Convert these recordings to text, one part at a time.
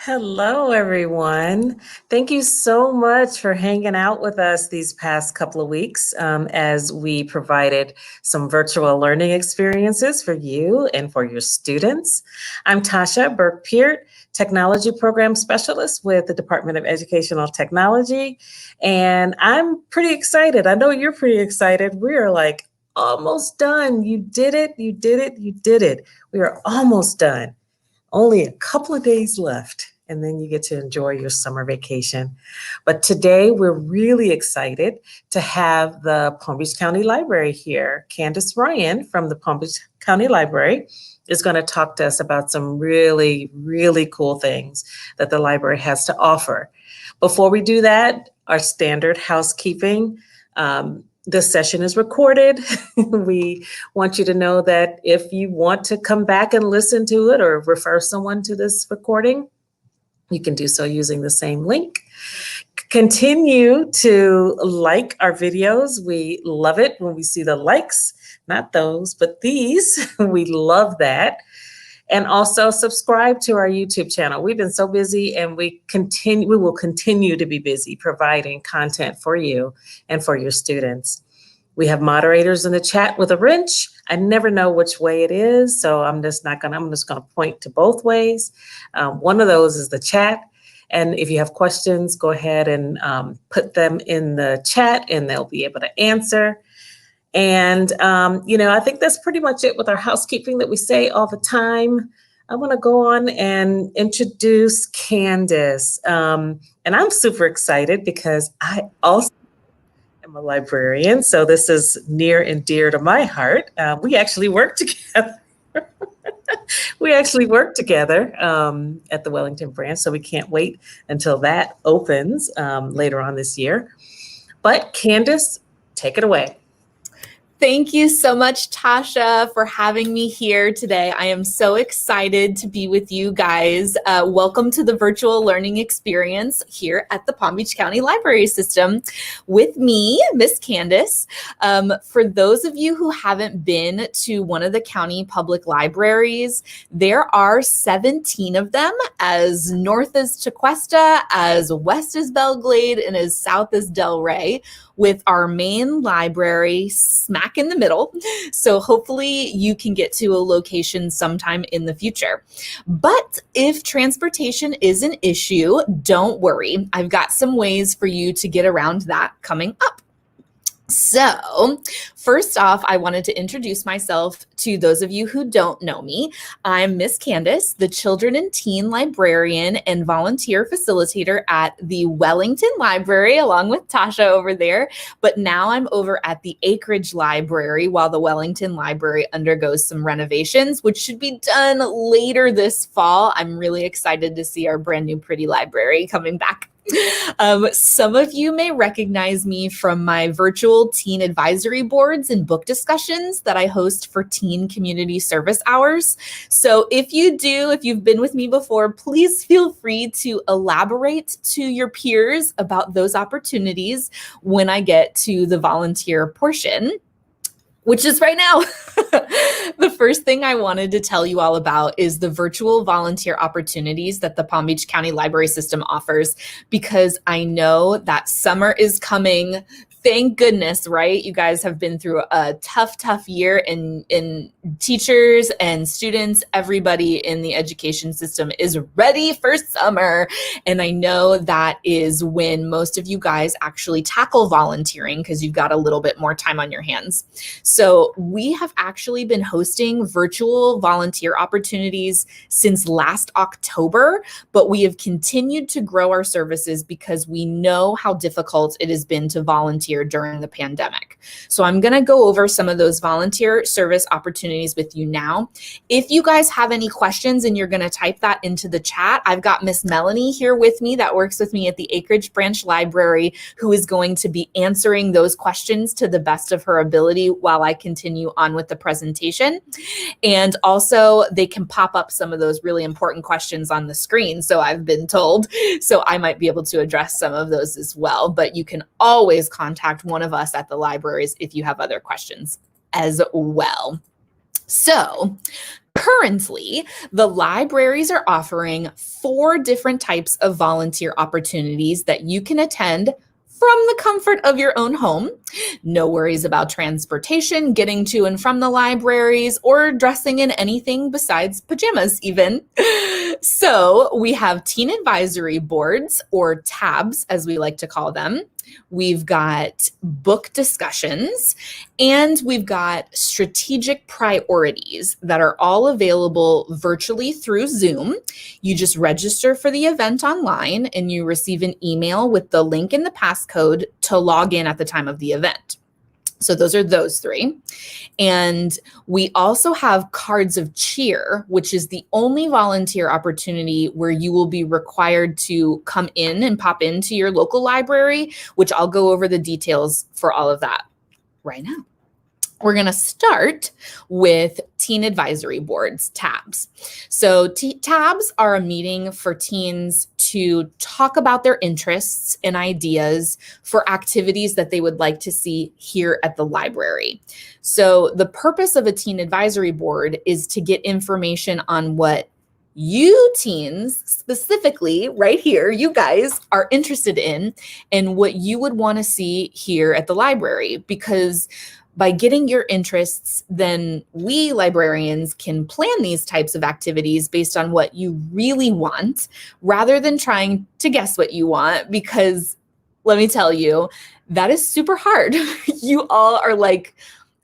Hello, everyone. Thank you so much for hanging out with us these past couple of weeks as we provided some virtual learning experiences for you and for your students. I'm Tasha Burke-Peart, Technology Program Specialist with the Department of Educational Technology, and I'm pretty excited. I know you're pretty excited. We are like almost done. You did it, you did it, you did it. We are almost done. Only a couple of days left, and then you get to enjoy your summer vacation. But today we're really excited to have the Palm Beach County Library here. Candace Ryan from the Palm Beach County Library is going to talk to us about some really, really cool things that the library has to offer. Before we do that, our standard housekeeping. This session is recorded. We want you to know that if you want to come back and listen to it or refer someone to this recording, you can do so using the same link. Continue to like our videos. We love it when we see the likes, not those, but these. We love that. And also subscribe to our YouTube channel. We've been so busy and we will continue to be busy providing content for you and for your students. We have moderators in the chat with a wrench. I never know which way it is, so I'm just gonna point to both ways. One of those is the chat. And if you have questions, go ahead and put them in the chat and they'll be able to answer. And, I think that's pretty much it with our housekeeping that we say all the time. I want to go on and introduce Candace. And I'm super excited because I also am a librarian. So this is near and dear to my heart. We actually work together. At the Wellington branch. So we can't wait until that opens later on this year. But Candace, take it away. Thank you so much, Tasha, for having me here today. I am so excited to be with you guys. Welcome to the virtual learning experience here at the Palm Beach County Library System with me, Miss Candace. For those of you who haven't been to one of the county public libraries, there are 17 of them, as north as Tequesta, as west as Belglade, and as south as Delray, with our main library smack in the middle. So hopefully you can get to a location sometime in the future. But if transportation is an issue, don't worry. I've got some ways for you to get around that coming up. So first off, I wanted to introduce myself to those of you who don't know me. I'm Miss Candace, the Children and Teen Librarian and Volunteer Facilitator at the Wellington Library, along with Tasha over there. But now I'm over at the Acreage Library while the Wellington Library undergoes some renovations, which should be done later this fall. I'm really excited to see our brand new pretty library coming back. Some of you may recognize me from my virtual teen advisory boards and book discussions that I host for teen community service hours. So if you've been with me before, please feel free to elaborate to your peers about those opportunities when I get to the volunteer portion, which is right now. The first thing I wanted to tell you all about is the virtual volunteer opportunities that the Palm Beach County Library System offers, because I know that summer is coming. Thank goodness, right? You guys have been through a tough year, and teachers and students, everybody in the education system is ready for summer. And I know that is when most of you guys actually tackle volunteering because you've got a little bit more time on your hands. So we have actually been hosting virtual volunteer opportunities since last October, but we have continued to grow our services because we know how difficult it has been to volunteer during the pandemic. So I'm going to go over some of those volunteer service opportunities with you now. If you guys have any questions and you're going to type that into the chat, I've got Miss Melanie here with me that works with me at the Acreage Branch Library, who is going to be answering those questions to the best of her ability while I continue on with the presentation. And also they can pop up some of those really important questions on the screen, so I've been told. So I might be able to address some of those as well, but you can always contact one of us at the libraries if you have other questions as well. So Currently, the libraries are offering 4 different types of volunteer opportunities that you can attend from the comfort of your own home. No worries about transportation, getting to and from the libraries, or dressing in anything besides pajamas even. So we have teen advisory boards, or tabs as we like to call them. We've got book discussions, and we've got strategic priorities that are all available virtually through Zoom. You just register for the event online and you receive an email with the link and the passcode to log in at the time of the event. So those are those 3. And we also have Cards of Cheer, which is the only volunteer opportunity where you will be required to come in and pop into your local library, which I'll go over the details for all of that right now. We're going to start with teen advisory boards, tabs. So tabs are a meeting for teens to talk about their interests and ideas for activities that they would like to see here at the library. So the purpose of a teen advisory board is to get information on what you teens, specifically right here, you guys are interested in, and what you would want to see here at the library, because by getting your interests, then we librarians can plan these types of activities based on what you really want, rather than trying to guess what you want, because let me tell you, that is super hard. You all are like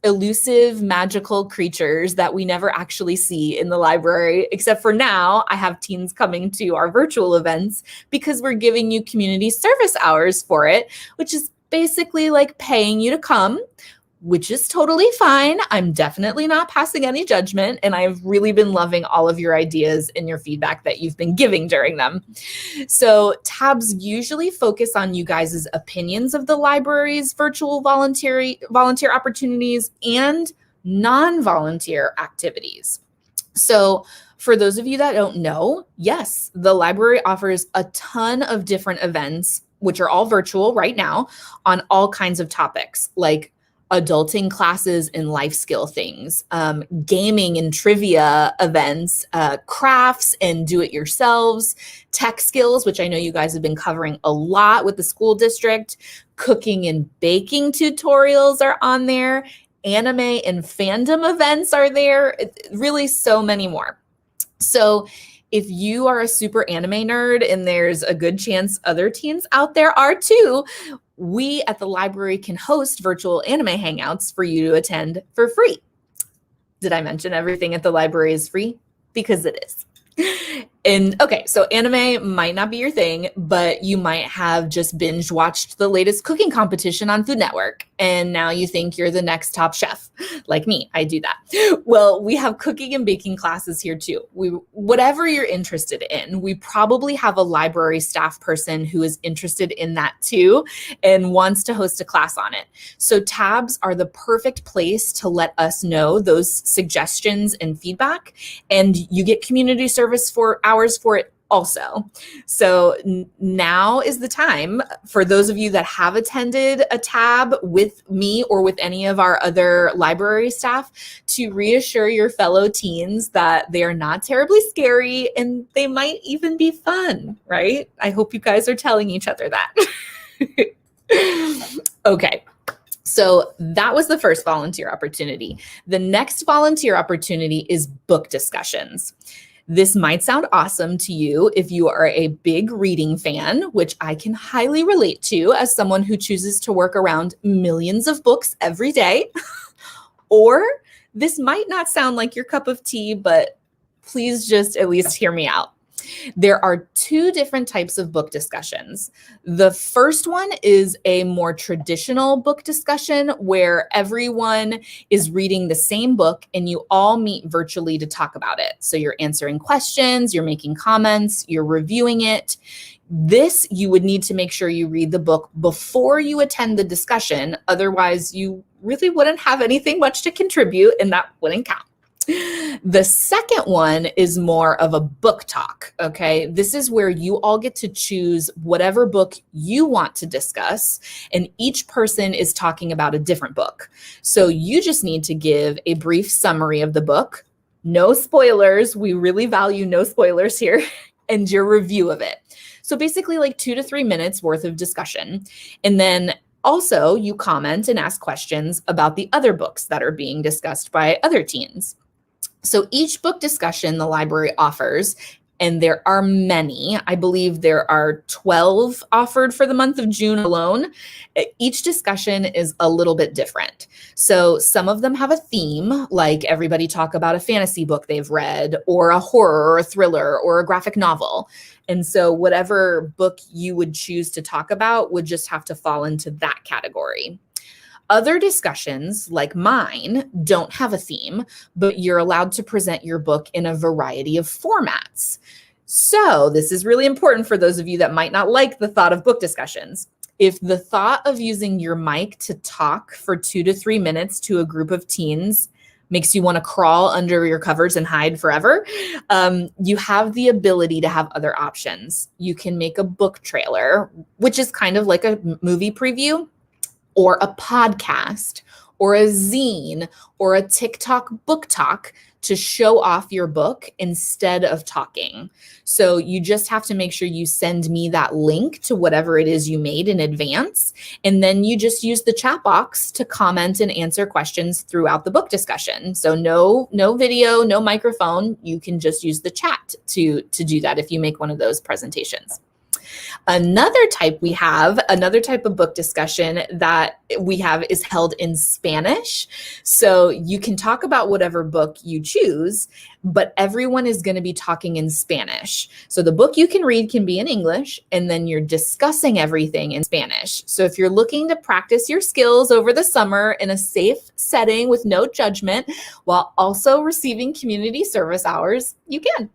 elusive, magical creatures that we never actually see in the library, except for now I have teens coming to our virtual events because we're giving you community service hours for it, which is basically like paying you to come, which is totally fine. I'm definitely not passing any judgment, and I've really been loving all of your ideas and your feedback that you've been giving during them. So tabs usually focus on you guys' opinions of the library's virtual volunteer opportunities and non-volunteer activities. So for those of you that don't know, yes, the library offers a ton of different events, which are all virtual right now, on all kinds of topics, like adulting classes and life skill things, gaming and trivia events, crafts and do-it-yourselves, tech skills, which I know you guys have been covering a lot with the school district, cooking and baking tutorials are on there, anime and fandom events are there, really so many more. So if you are a super anime nerd, and there's a good chance other teens out there are too, we at the library can host virtual anime hangouts for you to attend for free. Did I mention everything at the library is free? Because it is. And okay, so anime might not be your thing, but you might have just binge watched the latest cooking competition on Food Network, and now you think you're the next top chef. Like me, I do that. Well, we have cooking and baking classes here too. Whatever you're interested in, we probably have a library staff person who is interested in that too and wants to host a class on it. So tabs are the perfect place to let us know those suggestions and feedback, and you get community service for hours for it also. So now is the time for those of you that have attended a tab with me or with any of our other library staff to reassure your fellow teens that they are not terribly scary and they might even be fun, right? I hope you guys are telling each other that. Okay. So that was the first volunteer opportunity. The next volunteer opportunity is book discussions. This might sound awesome to you if you are a big reading fan, which I can highly relate to as someone who chooses to work around millions of books every day. Or this might not sound like your cup of tea, but please just at least hear me out. There are 2 different types of book discussions. The first one is a more traditional book discussion where everyone is reading the same book and you all meet virtually to talk about it. So you're answering questions, you're making comments, you're reviewing it. This, you would need to make sure you read the book before you attend the discussion. Otherwise, you really wouldn't have anything much to contribute and that wouldn't count. The second one is more of a book talk, okay? This is where you all get to choose whatever book you want to discuss, and each person is talking about a different book. So you just need to give a brief summary of the book, No spoilers. We really value no spoilers here, and your review of it. So basically like 2 to 3 minutes worth of discussion. And then also you comment and ask questions about the other books that are being discussed by other teens. So each book discussion the library offers, and there are many, I believe there are 12 offered for the month of June alone. Each discussion is a little bit different. So some of them have a theme, like everybody talk about a fantasy book they've read, or a horror or a thriller or a graphic novel. And so whatever book you would choose to talk about would just have to fall into that category. Other discussions, like mine, don't have a theme, but you're allowed to present your book in a variety of formats. So this is really important for those of you that might not like the thought of book discussions. If the thought of using your mic to talk for 2 to 3 minutes to a group of teens makes you want to crawl under your covers and hide forever, you have the ability to have other options. You can make a book trailer, which is kind of like a movie preview, or a podcast, or a zine, or a TikTok book talk to show off your book instead of talking. So you just have to make sure you send me that link to whatever it is you made in advance. And then you just use the chat box to comment and answer questions throughout the book discussion. So no video, no microphone. You can just use the chat to do that if you make one of those presentations. Another type of book discussion that we have is held in Spanish. So you can talk about whatever book you choose, but everyone is going to be talking in Spanish. So the book you can read can be in English, and then you're discussing everything in Spanish. So if you're looking to practice your skills over the summer in a safe setting with no judgment, while also receiving community service hours, you can.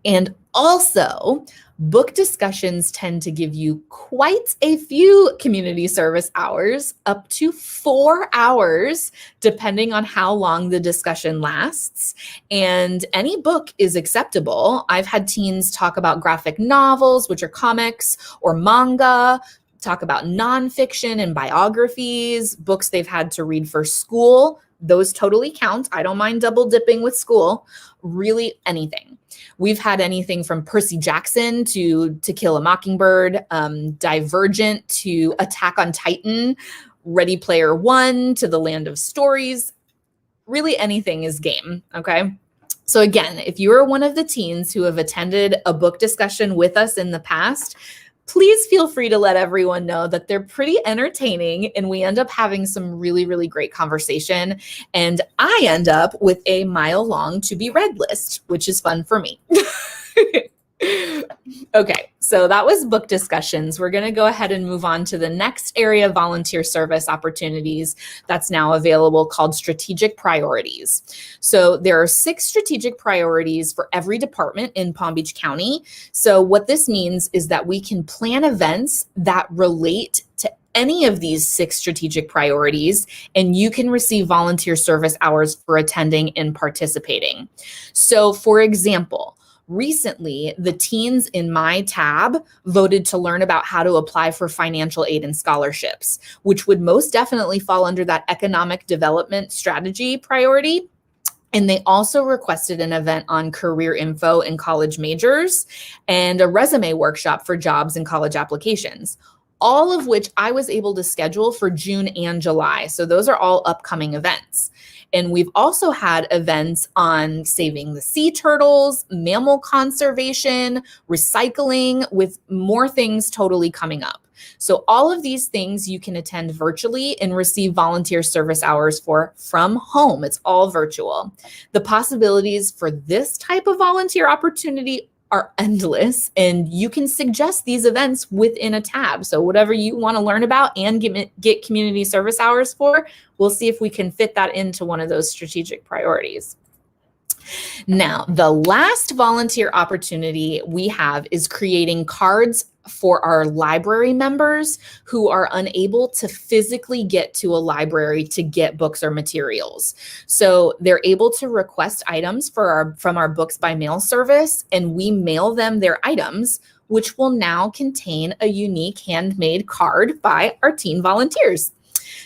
And also, book discussions tend to give you quite a few community service hours, up to 4 hours, depending on how long the discussion lasts. And any book is acceptable. I've had teens talk about graphic novels, which are comics, or manga, talk about nonfiction and biographies, books they've had to read for school. Those totally count. I don't mind double dipping with school. Really anything. We've had anything from Percy Jackson to Kill a Mockingbird, Divergent to Attack on Titan, Ready Player One to The Land of Stories. Really anything is game, okay? So again, if you are one of the teens who have attended a book discussion with us in the past, please feel free to let everyone know that they're pretty entertaining and we end up having some really, really great conversation. And I end up with a mile-long to-be read list, which is fun for me. Okay, so that was book discussions. We're going to go ahead and move on to the next area of volunteer service opportunities that's now available, called strategic priorities. So there are 6 strategic priorities for every department in Palm Beach County. So what this means is that we can plan events that relate to any of these 6 strategic priorities, and you can receive volunteer service hours for attending and participating. So for example, recently, the teens in my tab voted to learn about how to apply for financial aid and scholarships, which would most definitely fall under that economic development strategy priority. And they also requested an event on career info and college majors and a resume workshop for jobs and college applications, all of which I was able to schedule for June and July. So those are all upcoming events. And we've also had events on saving the sea turtles, mammal conservation, recycling, with more things totally coming up. So all of these things you can attend virtually and receive volunteer service hours for from home. It's all virtual. The possibilities for this type of volunteer opportunity are endless, and you can suggest these events within a tab. So whatever you want to learn about and get community service hours for, we'll see if we can fit that into one of those strategic priorities. Now, the last volunteer opportunity we have is creating cards for our library members who are unable to physically get to a library to get books or materials. So they're able to request items from our books by mail service, and we mail them their items, which will now contain a unique handmade card by our teen volunteers.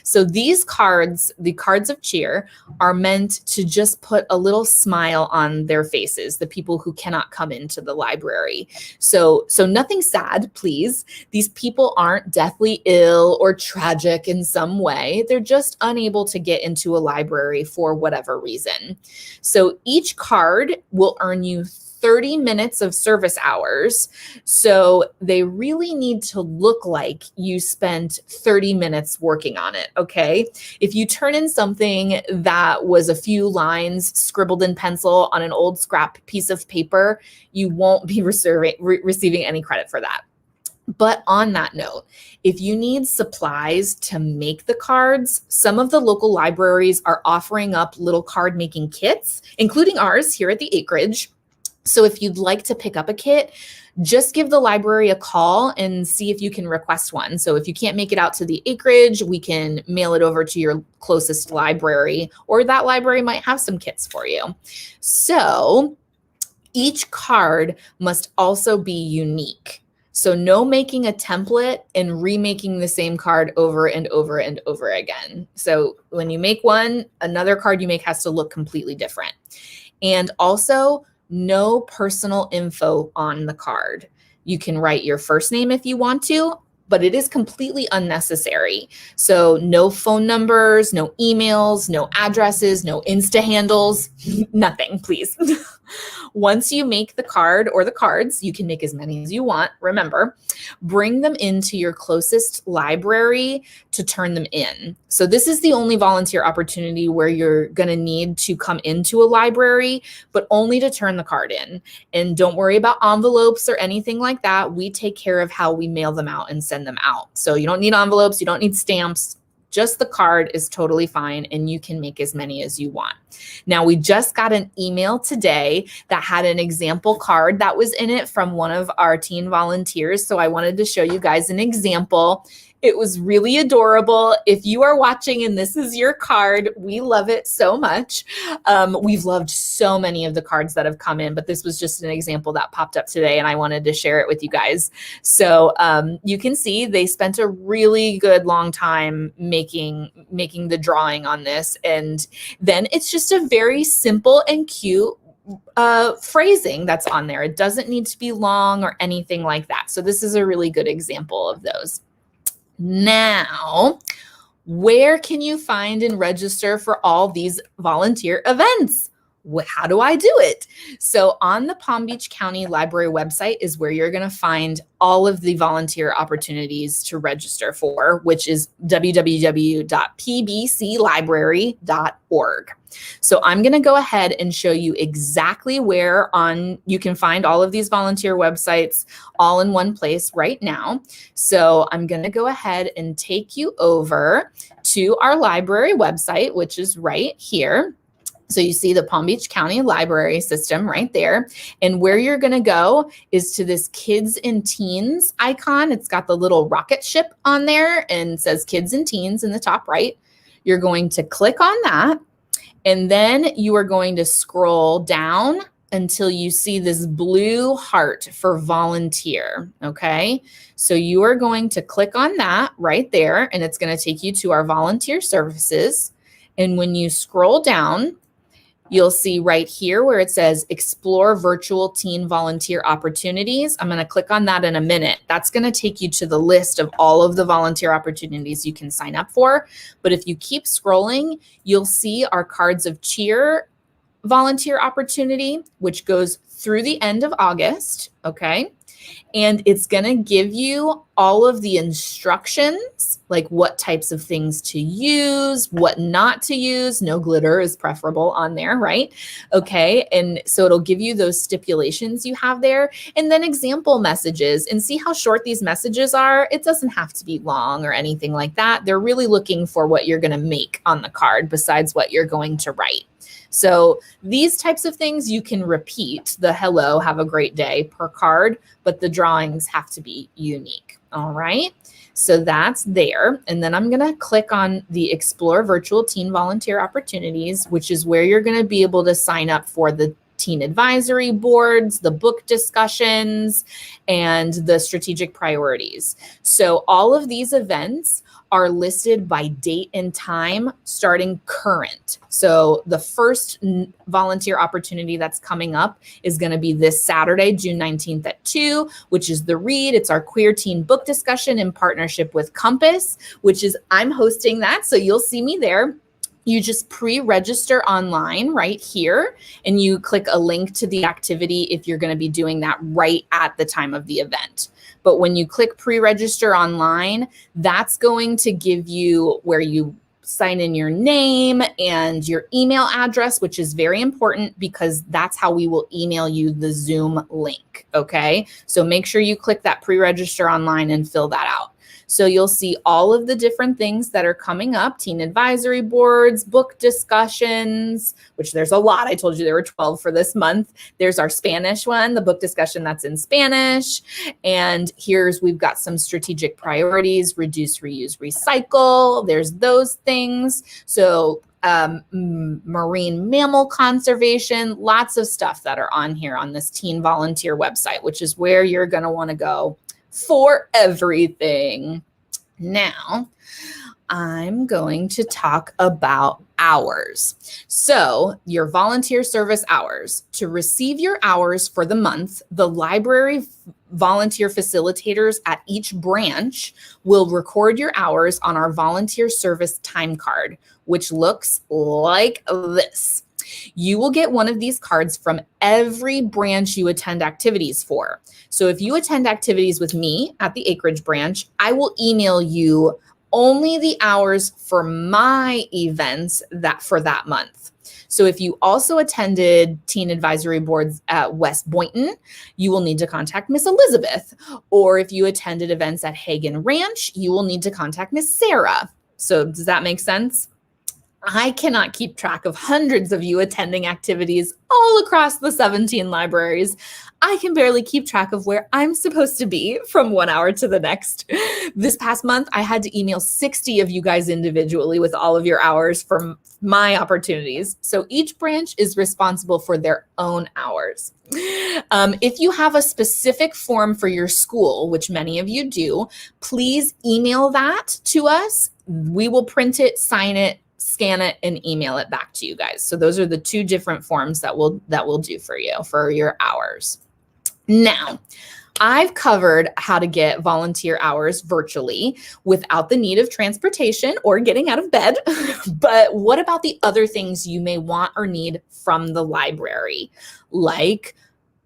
So these cards, the cards of cheer, are meant to just put a little smile on their faces, the people who cannot come into the library. So nothing sad, please. These people aren't deathly ill or tragic in some way. They're just unable to get into a library for whatever reason. So each card will earn you 30 minutes of service hours. So they really need to look like you spent 30 minutes working on it, okay? If you turn in something that was a few lines scribbled in pencil on an old scrap piece of paper, you won't be receiving any credit for that. But on that note, if you need supplies to make the cards, some of the local libraries are offering up little card making kits, including ours here at the Acreage. So if you'd like to pick up a kit, just give the library a call and see if you can request one. So if you can't make it out to the Acreage, we can mail it over to your closest library, or that library might have some kits for you. So each card must also be unique. So no making a template and remaking the same card over and over and over again. So when you make one, another card you make has to look completely different. And also, no personal info on the card. You can write your first name if you want to, but it is completely unnecessary. So no phone numbers, no emails, no addresses, no Insta handles, nothing, please. Once you make the card or the cards, you can make as many as you want. Remember, bring them into your closest library to turn them in. So this is the only volunteer opportunity where you're going to need to come into a library, but only to turn the card in. And don't worry about envelopes or anything like that. We take care of how we mail them out and send them out. So you don't need envelopes, you don't need stamps. Just the card is totally fine, and you can make as many as you want. Now, we just got an email today that had an example card that was in it from one of our teen volunteers. So I wanted to show you guys an example. It was really adorable. If you are watching and this is your card, we love it so much. We've loved so many of the cards that have come in, but this was just an example that popped up today, and I wanted to share it with you guys. So you can see they spent a really good long time making the drawing on this. And then it's just a very simple and cute phrasing that's on there. It doesn't need to be long or anything like that. So this is a really good example of those. Now, where can you find and register for all these volunteer events? How do I do it? So on the Palm Beach County Library website is where you're going to find all of the volunteer opportunities to register for, which is www.pbclibrary.org. So I'm going to go ahead and show you exactly where you can find all of these volunteer websites all in one place right now. So I'm going to go ahead and take you over to our library website, which is right here. So you see the Palm Beach County Library System right there. And where you're going to go is to this Kids and Teens icon. It's got the little rocket ship on there and says Kids and Teens in the top right. You're going to click on that. And then you are going to scroll down until you see this blue heart for volunteer. Okay. So you are going to click on that right there, and it's going to take you to our volunteer services. And when you scroll down, you'll see right here where it says Explore Virtual Teen Volunteer Opportunities. I'm going to click on that in a minute. That's going to take you to the list of all of the volunteer opportunities you can sign up for. But if you keep scrolling, you'll see our Cards of Cheer volunteer opportunity, which goes through the end of August. Okay. And it's going to give you all of the instructions, like what types of things to use, what not to use. No glitter is preferable on there, right? Okay. And so it'll give you those stipulations you have there, and then example messages, and see how short these messages are. It doesn't have to be long or anything like that. They're really looking for what you're going to make on the card besides what you're going to write. So these types of things you can repeat, the hello, have a great day per card, but the drawings have to be unique. All right. So that's there. And then I'm going to click on the Explore Virtual Teen Volunteer Opportunities, which is where you're going to be able to sign up for the teen advisory boards, the book discussions, and the strategic priorities. So all of these events are listed by date and time starting current. So the first volunteer opportunity that's coming up is going to be this Saturday, June 19th at 2, which is the Read. It's our queer teen book discussion in partnership with Compass, which is I'm hosting that. So you'll see me there. You just pre-register online right here, and you click a link to the activity if you're going to be doing that right at the time of the event. But when you click pre-register online, that's going to give you where you sign in your name and your email address, which is very important because that's how we will email you the Zoom link, okay? So make sure you click that pre-register online and fill that out. So you'll see all of the different things that are coming up: teen advisory boards, book discussions, which there's a lot. I told you there were 12 for this month. There's our Spanish one, the book discussion that's in Spanish. And we've got some strategic priorities: reduce, reuse, recycle. There's those things. So marine mammal conservation, lots of stuff that are on here on this teen volunteer website, which is where you're going to want to go for everything. Now, I'm going to talk about hours. So your volunteer service hours. To receive your hours for the month, the library volunteer facilitators at each branch will record your hours on our volunteer service time card, which looks like this. You will get one of these cards from every branch you attend activities for. So if you attend activities with me at the Acreage branch, I will email you only the hours for my events for that month. So if you also attended teen advisory boards at West Boynton, you will need to contact Miss Elizabeth. Or if you attended events at Hagen Ranch, you will need to contact Miss Sarah. So does that make sense? I cannot keep track of hundreds of you attending activities all across the 17 libraries. I can barely keep track of where I'm supposed to be from 1 hour to the next. This past month, I had to email 60 of you guys individually with all of your hours from my opportunities. So each branch is responsible for their own hours. If you have a specific form for your school, which many of you do, please email that to us. We will print it, sign it, scan it, and email it back to you guys. So those are the two different forms that we'll do for you for your hours. Now, I've covered how to get volunteer hours virtually without the need of transportation or getting out of bed. But what about the other things you may want or need from the library, like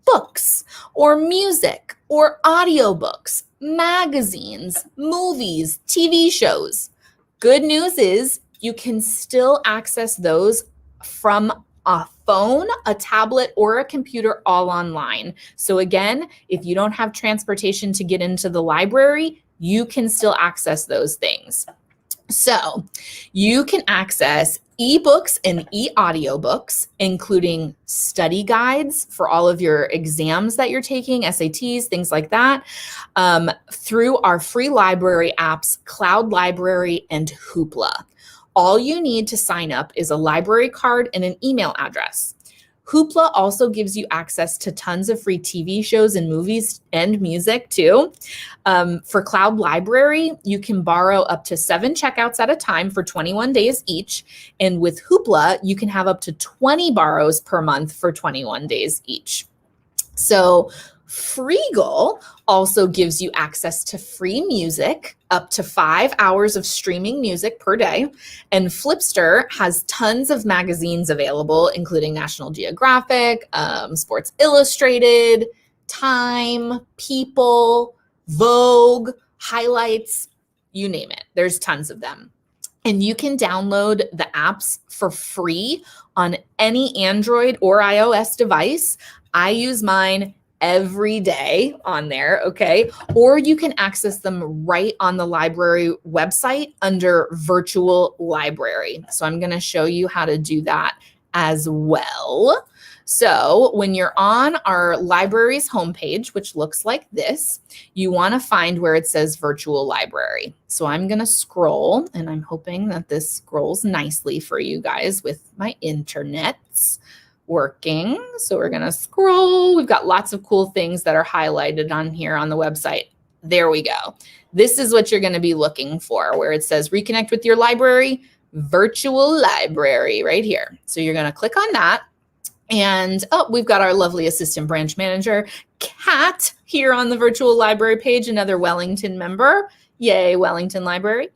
books or music or audiobooks, magazines, movies, TV shows? Good news is you can still access those from a phone, a tablet, or a computer all online. So again, if you don't have transportation to get into the library, you can still access those things. So you can access ebooks and e-audiobooks, including study guides for all of your exams that you're taking, SATs, things like that, through our free library apps, Cloud Library and Hoopla. All you need to sign up is a library card and an email address. Hoopla also gives you access to tons of free TV shows and movies and music too. For Cloud Library, you can borrow up to 7 checkouts at a time for 21 days each. And with Hoopla, you can have up to 20 borrows per month for 21 days each. So Freegal also gives you access to free music, up to 5 hours of streaming music per day. And Flipster has tons of magazines available, including National Geographic, Sports Illustrated, Time, People, Vogue, Highlights, you name it. There's tons of them. And you can download the apps for free on any Android or iOS device. I use mine every day on there, okay? Or you can access them right on the library website under virtual library. So I'm going to show you how to do that as well. So when you're on our library's homepage, which looks like this, you want to find where it says virtual library. So I'm going to scroll, and I'm hoping that this scrolls nicely for you guys with my internets working. So we're going to scroll. We've got lots of cool things that are highlighted on here on the website. There we go. This is what you're going to be looking for, where it says reconnect with your library, virtual library right here. So you're going to click on that. And we've got our lovely assistant branch manager, Kat, here on the virtual library page, another Wellington member. Yay, Wellington Library.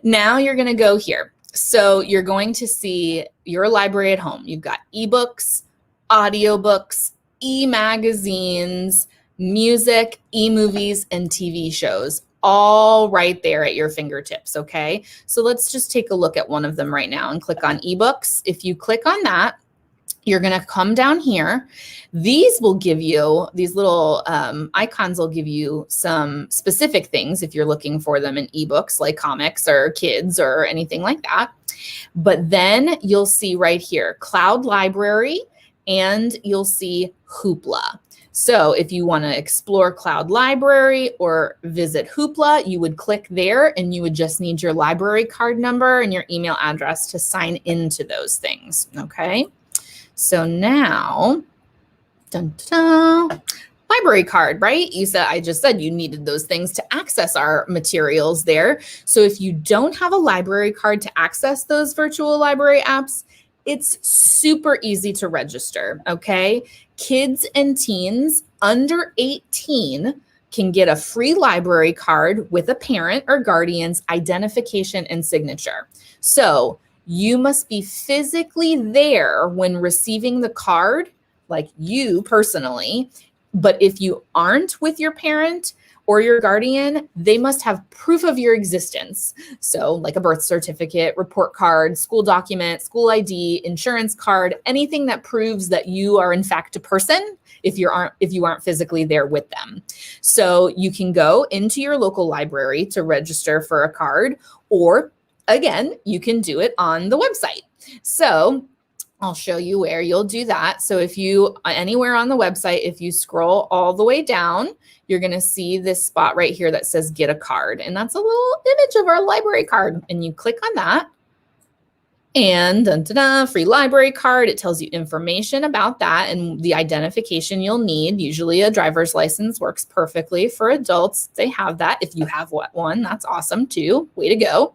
Now you're going to go here. So you're going to see your library at home. You've got ebooks, audiobooks, e-magazines, music, e-movies, and TV shows, all right there at your fingertips, okay? So let's just take a look at one of them right now and click on ebooks. If you click on that, you're going to come down here. These will give you, these little icons will give you some specific things if you're looking for them in ebooks like comics or kids or anything like that. But then you'll see right here, Cloud Library, and you'll see Hoopla. So if you want to explore Cloud Library or visit Hoopla, you would click there and you would just need your library card number and your email address to sign into those things, okay? So now, dun, dun, dun, library card, right? I just said you needed those things to access our materials there. So if you don't have a library card to access those virtual library apps, it's super easy to register, okay? Kids and teens under 18 can get a free library card with a parent or guardian's identification and signature. So you must be physically there when receiving the card, like you personally. But if you aren't with your parent or your guardian, they must have proof of your existence. So like a birth certificate, report card, school document, school ID, insurance card, anything that proves that you are in fact a person if you aren't physically there with them. So you can go into your local library to register for a card, or again, you can do it on the website. So I'll show you where you'll do that. So if you, anywhere on the website, if you scroll all the way down, you're going to see this spot right here that says get a card. And that's a little image of our library card. And you click on that. And dun, dun, dun, free library card. It tells you information about that and the identification you'll need. Usually a driver's license works perfectly for adults. They have that. If you have one, that's awesome too. Way to go.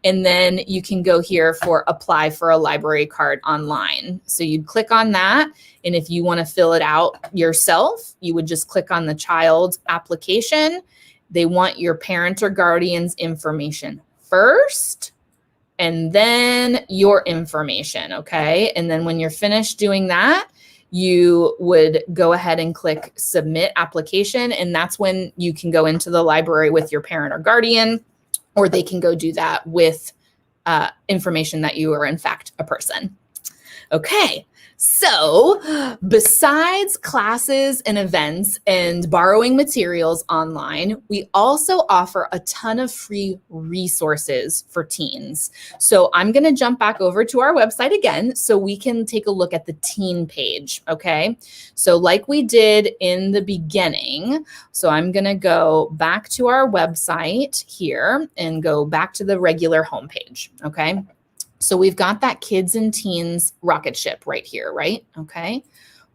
And then you can go here for apply for a library card online. So you'd click on that. And if you want to fill it out yourself, you would just click on the child's application. They want your parent or guardian's information first, and then your information, okay? And then when you're finished doing that, you would go ahead and click submit application. And that's when you can go into the library with your parent or guardian, or they can go do that with information that you are in fact a person. Okay, so besides classes and events and borrowing materials online, we also offer a ton of free resources for teens. So I'm going to jump back over to our website again so we can take a look at the teen page, okay? So like we did in the beginning, so I'm going to go back to our website here and go back to the regular homepage, okay? So we've got that kids and teens rocket ship right here, right? Okay.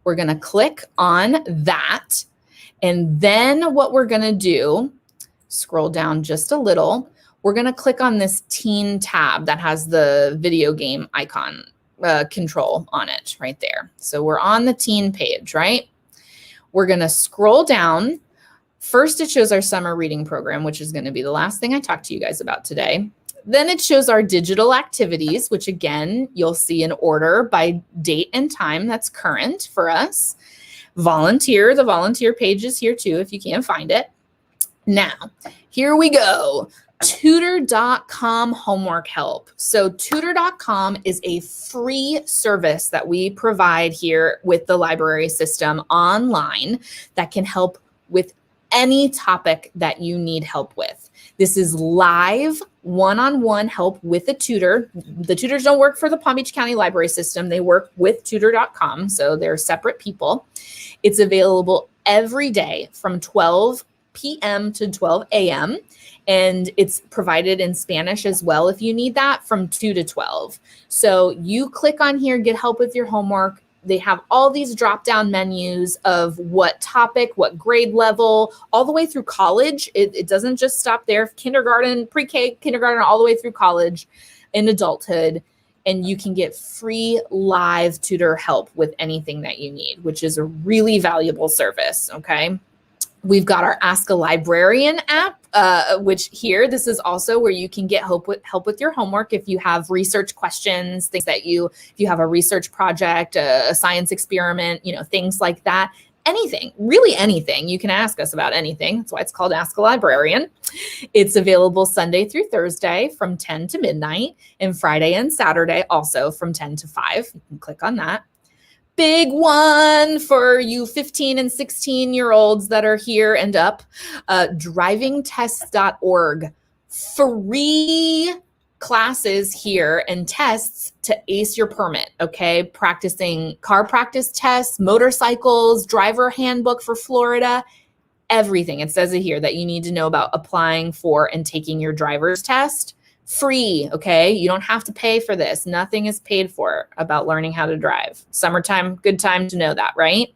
We're going to click on that. And then what we're going to do, scroll down just a little, we're going to click on this teen tab that has the video game icon control on it right there. So we're on the teen page, right? We're going to scroll down. First, it shows our summer reading program, which is going to be the last thing I talk to you guys about today. Then it shows our digital activities, which again, you'll see in order by date and time that's current for us. Volunteer, the volunteer page is here too if you can't find it. Now, here we go. Tutor.com homework help. So tutor.com is a free service that we provide here with the library system online that can help with any topic that you need help with. This is live one-on-one help with a tutor. The tutors don't work for the Palm Beach County Library System. They work with tutor.com, so they're separate people. It's available every day from 12 p.m. to 12 a.m., and it's provided in Spanish as well if you need that from 2 to 12. So you click on here, get help with your homework. They have all these drop-down menus of what topic, what grade level, all the way through college. It doesn't just stop there. Kindergarten, pre-K, kindergarten, all the way through college and adulthood. And you can get free live tutor help with anything that you need, which is a really valuable service, okay? We've got our Ask a Librarian app, which here, this is also where you can get help with your homework if you have research questions, things that if you have a research project, a science experiment, things like that. Anything, really anything. You can ask us about anything. That's why it's called Ask a Librarian. It's available Sunday through Thursday from 10 to midnight, and Friday and Saturday also from 10 to 5. You can click on that. Big one for you 15 and 16-year-olds that are here and up, drivingtests.org. Free classes here and tests to ace your permit, okay? Practicing car practice tests, motorcycles, driver handbook for Florida, everything. It says it here that you need to know about applying for and taking your driver's test. Free, okay? You don't have to pay for this. Nothing is paid for about learning how to drive. Summertime, good time to know that, right?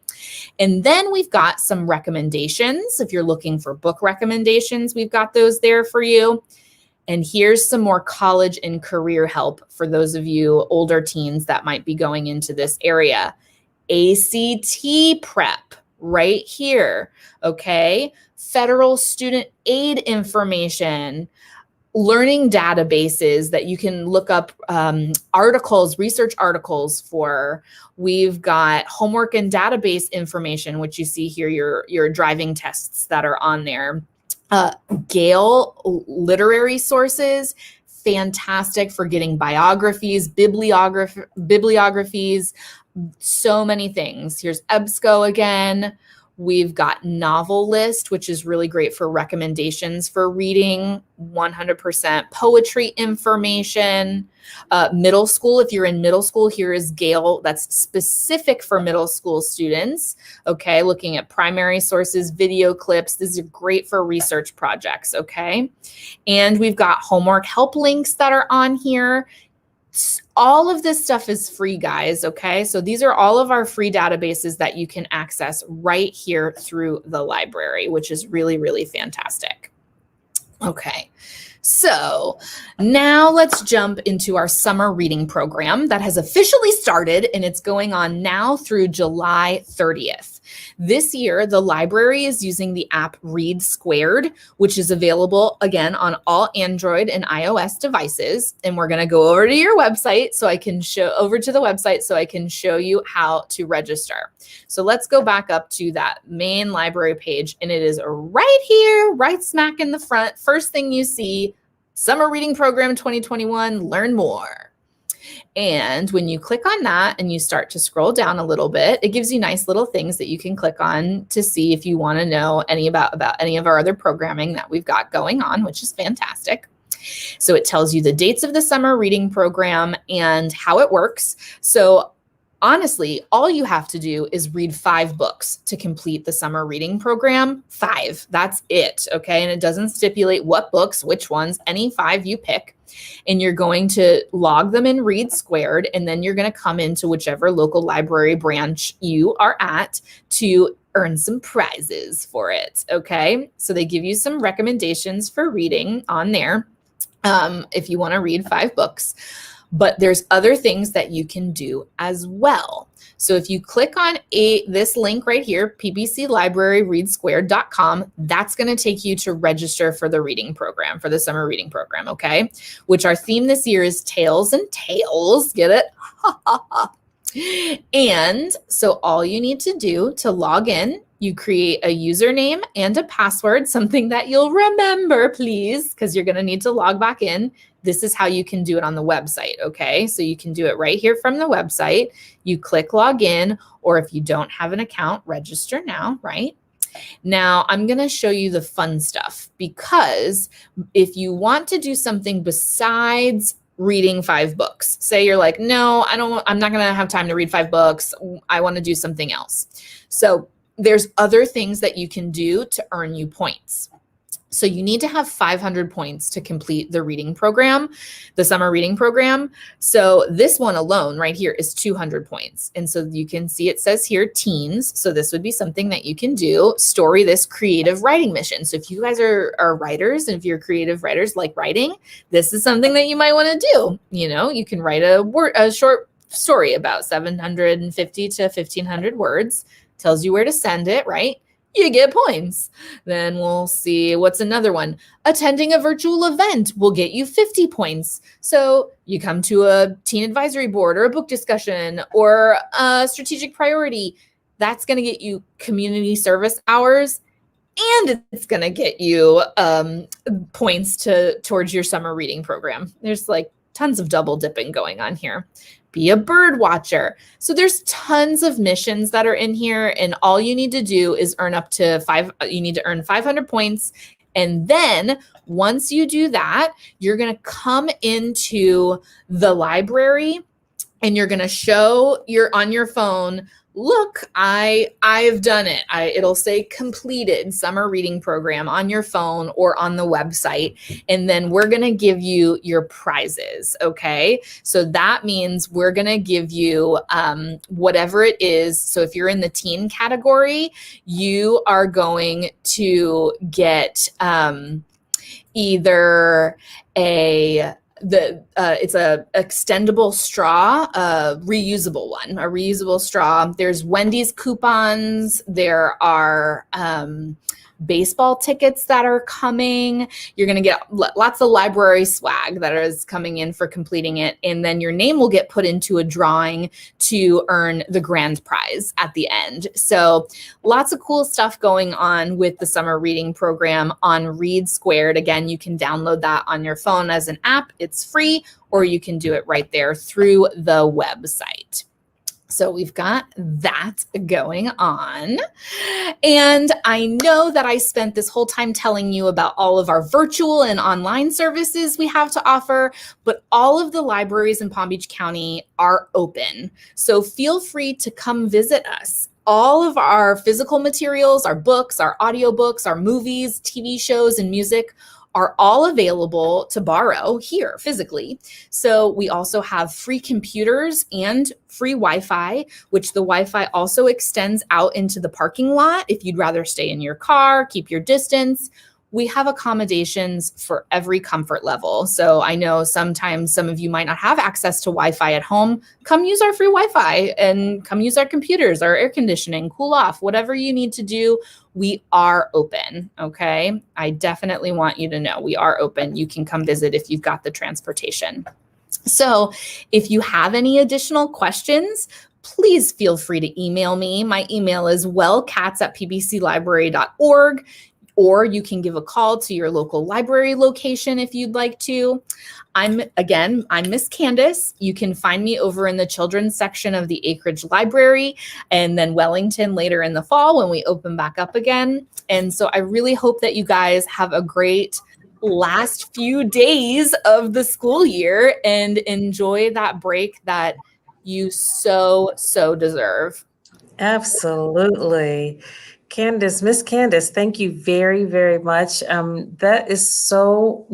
And then we've got some recommendations. If you're looking for book recommendations, we've got those there for you. And here's some more college and career help for those of you older teens that might be going into this area. ACT prep right here, okay? Federal student aid information, learning databases that you can look up articles, research articles for. We've got homework and database information, which you see here, your driving tests that are on there. Gale literary sources, fantastic for getting biographies, bibliographies, so many things. Here's EBSCO again. We've got Novel List, which is really great for recommendations for reading, 100% poetry information. Middle school, if you're in middle school, here is Gale. That's specific for middle school students. Okay, looking at primary sources, video clips. This is great for research projects, okay? And we've got homework help links that are on here. All of this stuff is free, guys, okay? So these are all of our free databases that you can access right here through the library, which is really, really fantastic. Okay, so now let's jump into our summer reading program that has officially started, and it's going on now through July 30th. This year, the library is using the app Read Squared, which is available, again, on all Android and iOS devices. And we're going to go over to your website so I can show you how to register. So let's go back up to that main library page, and it is right here, right smack in the front. First thing you see, Summer Reading Program 2021, learn more. And when you click on that and you start to scroll down a little bit, it gives you nice little things that you can click on to see if you want to know about any of our other programming that we've got going on, which is fantastic. So it tells you the dates of the summer reading program and how it works. So honestly, all you have to do is read 5 books to complete the summer reading program. 5, that's it, okay? And it doesn't stipulate what books, which ones, any 5 you pick. And you're going to log them in Read Squared, and then you're going to come into whichever local library branch you are at to earn some prizes for it, okay? So they give you some recommendations for reading on there if you want to read 5 books. But there's other things that you can do as well. So if you click on this link right here, pbclibraryreadsquared.com, that's going to take you to register for the reading program, for the summer reading program, okay? Which our theme this year is Tales and Tales. Get it? And so all you need to do to log in, you create a username and a password, something that you'll remember, please, because you're going to need to log back in. This is how you can do it on the website, okay? So you can do it right here from the website. You click login, or if you don't have an account, register now, right? Now, I'm going to show you the fun stuff, because if you want to do something besides reading 5 books, say you're like, no, I'm not going to have time to read 5 books. I want to do something else. So there's other things that you can do to earn you points. So you need to have 500 points to complete the reading program, the summer reading program. So this one alone right here is 200 points. And so you can see it says here teens. So this would be something that you can do, story this creative writing mission. So if you guys are writers, and if you're creative writers like writing, this is something that you might want to do. You know, you can write a short story about 750 to 1500 words, tells you where to send it, right? You get points. Then we'll see what's another one. Attending a virtual event will get you 50 points. So you come to a teen advisory board or a book discussion or a strategic priority. That's going to get you community service hours, and it's going to get you points towards your summer reading program. There's like tons of double dipping going on here. Be a bird watcher. So there's tons of missions that are in here, and all you need to do is earn up to you need to earn 500 points. And then once you do that, you're going to come into the library and you're going to show on your phone, look, I've done it. It'll say completed summer reading program on your phone or on the website. And then we're going to give you your prizes. Okay. So that means we're going to give you whatever it is. So if you're in the teen category, you are going to get either it's a extendable straw, a reusable straw. There's Wendy's coupons. There are baseball tickets that are coming. You're going to get lots of library swag that is coming in for completing it. And then your name will get put into a drawing to earn the grand prize at the end. So lots of cool stuff going on with the summer reading program on Read Squared. Again, you can download that on your phone as an app. It's free, or you can do it right there through the website. So we've got that going on. And I know that I spent this whole time telling you about all of our virtual and online services we have to offer, but all of the libraries in Palm Beach County are open. So feel free to come visit us. All of our physical materials, our books, our audiobooks, our movies, TV shows, and music are all available to borrow here physically. So we also have free computers and free Wi-Fi, which the Wi-Fi also extends out into the parking lot. If you'd rather stay in your car, keep your distance, we have accommodations for every comfort level. So I know sometimes some of you might not have access to Wi-Fi at home. Come use our free Wi-Fi and come use our computers, our air conditioning, cool off, whatever you need to do. We are open, okay? I definitely want you to know we are open. You can come visit if you've got the transportation. So if you have any additional questions, please feel free to email me. My email is wellcats@pbclibrary.org. Or you can give a call to your local library location if you'd like to. I'm Miss Candace. You can find me over in the children's section of the Acreage Library, and then Wellington later in the fall when we open back up again. And so I really hope that you guys have a great last few days of the school year and enjoy that break that you so deserve. Absolutely. Miss Candace, thank you very, very much. There's so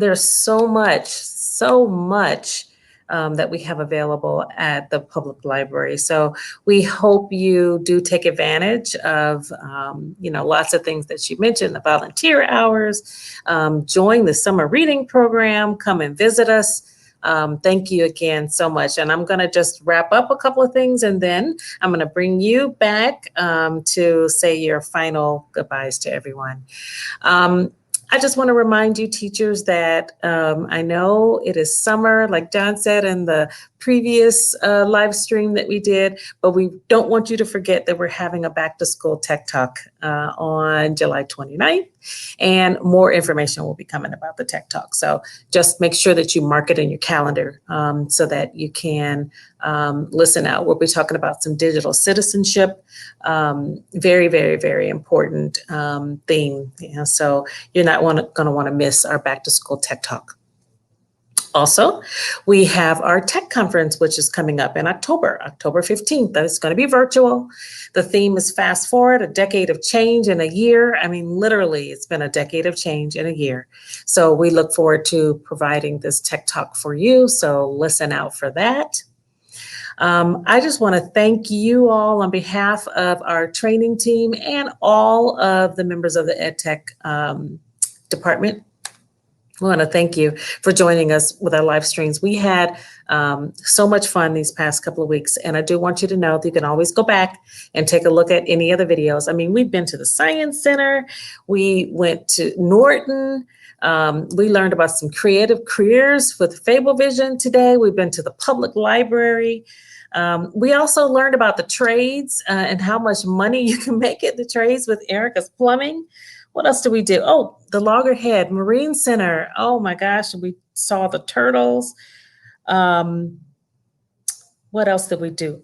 much that we have available at the public library. So we hope you do take advantage of, lots of things that you mentioned, the volunteer hours, join the summer reading program, come and visit us. Thank you again so much. And I'm going to just wrap up a couple of things, and then I'm going to bring you back to say your final goodbyes to everyone. I just want to remind you, teachers, that I know it is summer, like John said in the previous live stream that we did, but we don't want you to forget that we're having a back to school tech talk on July 29th, and more information will be coming about the tech talk. So just make sure that you mark it in your calendar so that you can listen out. We'll be talking about some digital citizenship, very, very, very important theme. So you're not going to want to miss our back to school tech talk. Also, we have our tech conference, which is coming up in October 15th. That is going to be virtual. The theme is Fast Forward, a decade of change in a year. I mean, literally, it's been a decade of change in a year. So we look forward to providing this tech talk for you. So listen out for that. I just want to thank you all on behalf of our training team and all of the members of the EdTech department. We want to thank you for joining us with our live streams. We had so much fun these past couple of weeks, and I do want you to know that you can always go back and take a look at any of the videos. I mean, we've been to the Science Center, we went to Norton, we learned about some creative careers with Fablevision today. We've been to the public library. We also learned about the trades and how much money you can make at the trades with Erica's Plumbing. What else did we do? Oh, the Loggerhead Marine Center. Oh my gosh, we saw the turtles. What else did we do?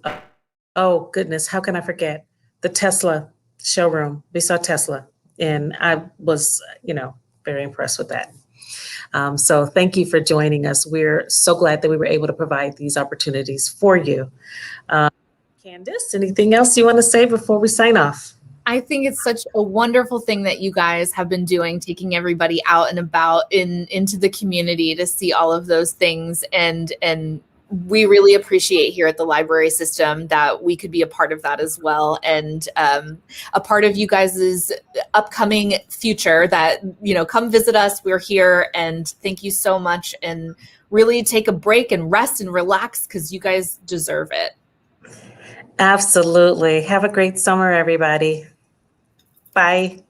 Oh goodness, how can I forget? The Tesla showroom. We saw Tesla, and I was, very impressed with that. So thank you for joining us. We're so glad that we were able to provide these opportunities for you. Candace, anything else you want to say before we sign off? I think it's such a wonderful thing that you guys have been doing, taking everybody out and about into the community to see all of those things. And we really appreciate here at the library system that we could be a part of that as well. And a part of you guys' upcoming future that, come visit us. We're here, and thank you so much. And really take a break and rest and relax, because you guys deserve it. Absolutely. Have a great summer, everybody. Bye.